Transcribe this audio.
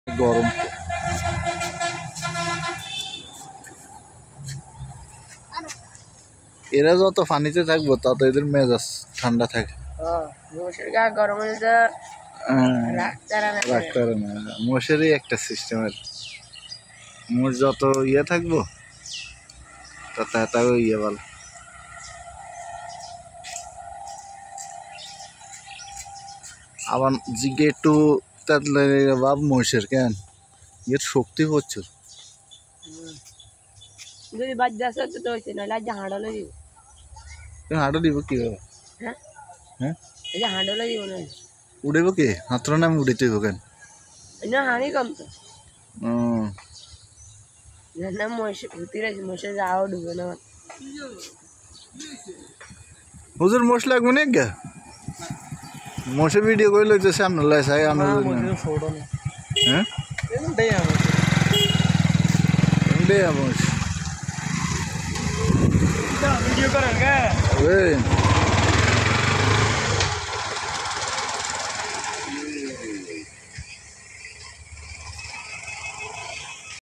গরম এরা যত পানিতে থাকবো তত এদের মেজাজ ঠান্ডা থাকে। রাখতে পারে না, মোষেরই একটা সিস্টেমের। মোষ যত ইয়ে থাকবো তত তাও ইয়ে বল। আবার জিগে একটু ভাব মোষের কেন এর শক্তি প্রচুর। যদি বাচ্চা আছে তো হইছে না লাজ্জা হাঁড়ালে দিব। হাঁটো দিব কি হবে? হ্যাঁ হ্যাঁ এই যে হাঁড়ালে দিব না উড়েব কি হাতর নাম উড়িতে হইব কেন? না হানি কম তো হুম না মোষে ভিতরে মোষে যাও ডুবে না। হুজুর মোষ লাগবে না কে মোষে ভিডিও করে লইতে সামনে লাই সাই আমরা হ্যাঁ দে মোষ ভিডিও করেন কে